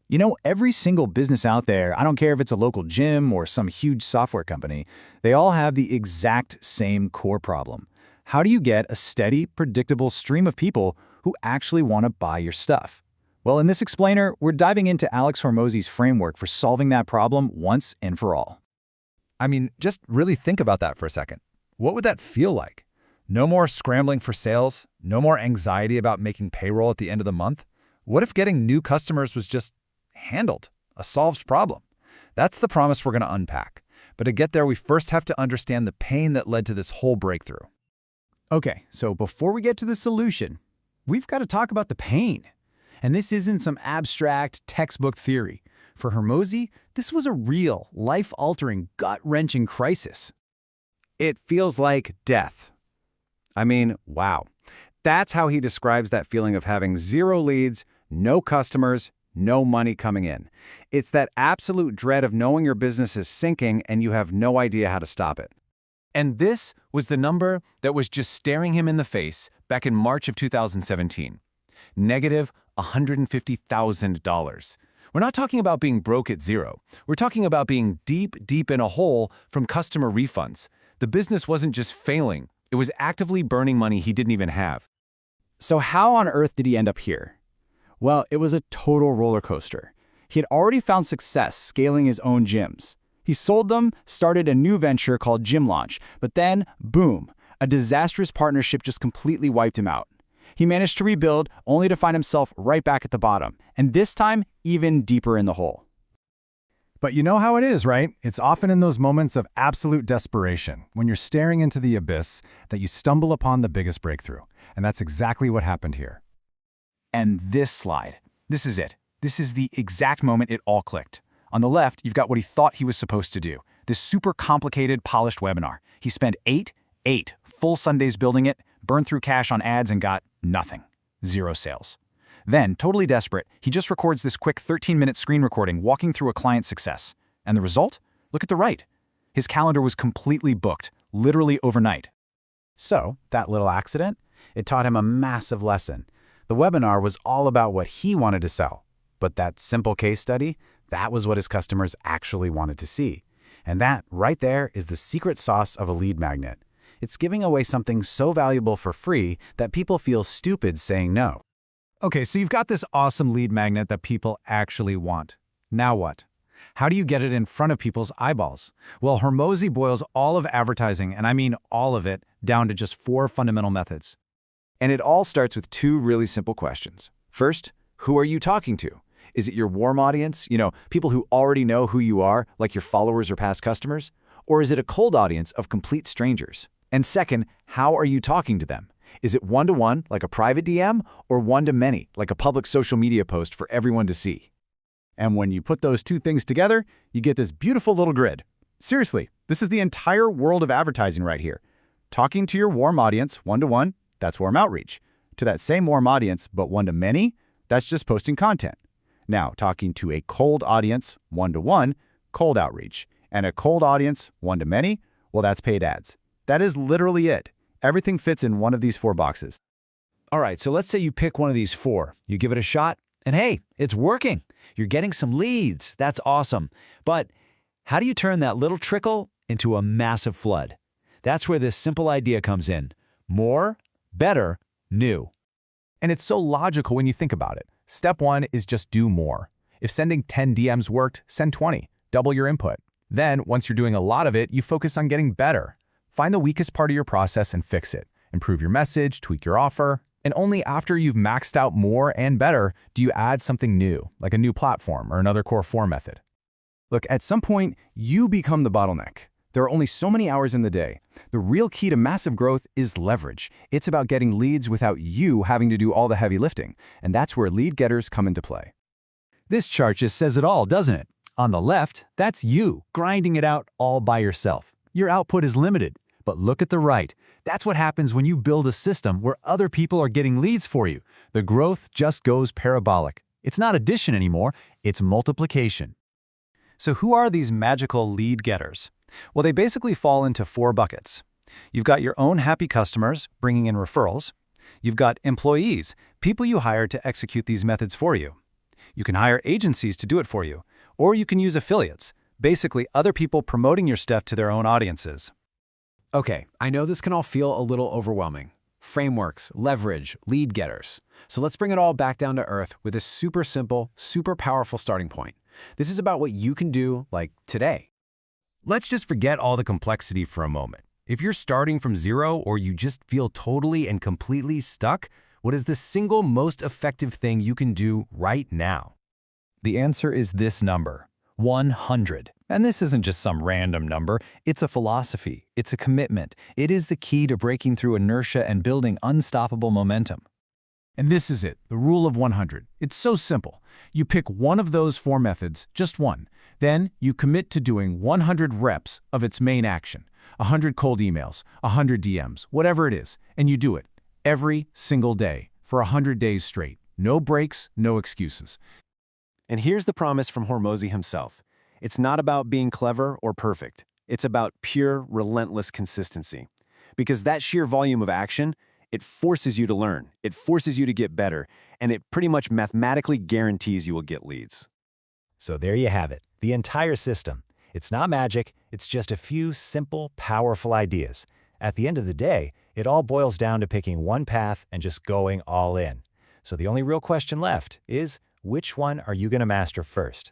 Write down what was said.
You know, every single business out there, I don't care if it's a local gym or some huge software company, they all have the exact same core problem. How do you get a steady, predictable stream of people who actually want to buy your stuff? Well, in this explainer, we're diving into Alex Hormozi's framework for solving that problem once and for all. I mean, just really think about that for a second. What would that feel like? No more scrambling for sales, no more anxiety about making payroll at the end of the month. What if getting new customers was just handled, a solved problem? That's the promise we're going to unpack. But to get there, we first have to understand the pain that led to this whole breakthrough. Okay, so before we get to the solution, we've got to talk about the pain. And this isn't some abstract textbook theory. For Hormozi, this was a real, life-altering, gut-wrenching crisis. It feels like death. I mean, wow. That's how he describes that feeling of having zero leads, no customers, no money coming in. It's that absolute dread of knowing your business is sinking and you have no idea how to stop it. And this was the number that was just staring him in the face back in March of 2017. Negative $150,000. We're not talking about being broke at zero. We're talking about being deep, deep in a hole from customer refunds. The business wasn't just failing. It was actively burning money he didn't even have. So how on earth did he end up here? Well, it was a total roller coaster. He had already found success scaling his own gyms. He sold them, started a new venture called Gym Launch, but then, boom, a disastrous partnership just completely wiped him out. He managed to rebuild, only to find himself right back at the bottom, and this time, even deeper in the hole. But you know how it is, right? It's often in those moments of absolute desperation, when you're staring into the abyss, that you stumble upon the biggest breakthrough. And that's exactly what happened here. And this slide, this is it. This is the exact moment it all clicked. On the left, you've got what he thought he was supposed to do. This super complicated, polished webinar. He spent eight full Sundays building it, burned through cash on ads, and got nothing. Zero sales. Then, totally desperate, he just records this quick 13-minute screen recording walking through a client's success. And the result? Look at the right. His calendar was completely booked, literally overnight. So, that little accident, it taught him a massive lesson. The webinar was all about what he wanted to sell. But that simple case study, that was what his customers actually wanted to see. And that, right there, is the secret sauce of a lead magnet. It's giving away something so valuable for free that people feel stupid saying no. Okay, so you've got this awesome lead magnet that people actually want. Now what? How do you get it in front of people's eyeballs? Well, Hormozi boils all of advertising, and I mean all of it, down to just 4 fundamental methods. And it all starts with 2 really simple questions. First, who are you talking to? Is it your warm audience, people who already know who you are, like your followers or past customers? Or is it a cold audience of complete strangers? And second, how are you talking to them? Is it one-to-one, like a private DM, or one-to-many, like a public social media post for everyone to see? And when you put those 2 things together, you get this beautiful little grid. Seriously, this is the entire world of advertising right here. Talking to your warm audience, one-to-one, that's warm outreach. To that same warm audience, but one-to-many, that's just posting content. Now, talking to a cold audience, one-to-one, cold outreach. And a cold audience, one-to-many, well, that's paid ads. That is literally it. Everything fits in one of these 4 boxes. All right, so let's say you pick one of these 4. You give it a shot, and hey, it's working. You're getting some leads. That's awesome. But how do you turn that little trickle into a massive flood? That's where this simple idea comes in. More, better, new. And it's so logical when you think about it. Step 1 is just do more. If sending 10 DMs worked, send 20. Double your input. Then, once you're doing a lot of it, you focus on getting better. Find the weakest part of your process and fix it. Improve your message, tweak your offer, and only after you've maxed out more and better do you add something new, like a new platform or another core form method. Look, at some point, you become the bottleneck. There are only so many hours in the day. The real key to massive growth is leverage. It's about getting leads without you having to do all the heavy lifting, and that's where lead getters come into play. This chart just says it all, doesn't it? On the left, that's you, grinding it out all by yourself. Your output is limited. But look at the right. That's what happens when you build a system where other people are getting leads for you. The growth just goes parabolic. It's not addition anymore, it's multiplication. So who are these magical lead getters? Well, they basically fall into 4 buckets. You've got your own happy customers bringing in referrals. You've got employees, people you hire to execute these methods for you. You can hire agencies to do it for you, or you can use affiliates, basically other people promoting your stuff to their own audiences. Okay, I know this can all feel a little overwhelming. Frameworks, leverage, lead getters. So let's bring it all back down to earth with a super simple, super powerful starting point. This is about what you can do, like today. Let's just forget all the complexity for a moment. If you're starting from zero or you just feel totally and completely stuck, what is the single most effective thing you can do right now? The answer is this number, 100. And this isn't just some random number. It's a philosophy. It's a commitment. It is the key to breaking through inertia and building unstoppable momentum. And this is it, the rule of 100. It's so simple. You pick one of those 4 methods, just one. Then you commit to doing 100 reps of its main action, 100 cold emails, 100 DMs, whatever it is, and you do it every single day for 100 days straight. No breaks, no excuses. And here's the promise from Hormozi himself. It's not about being clever or perfect. It's about pure, relentless consistency. Because that sheer volume of action, it forces you to learn, it forces you to get better, and it pretty much mathematically guarantees you will get leads. So there you have it, the entire system. It's not magic, it's just a few simple, powerful ideas. At the end of the day, it all boils down to picking one path and just going all in. So the only real question left is, which one are you going to master first?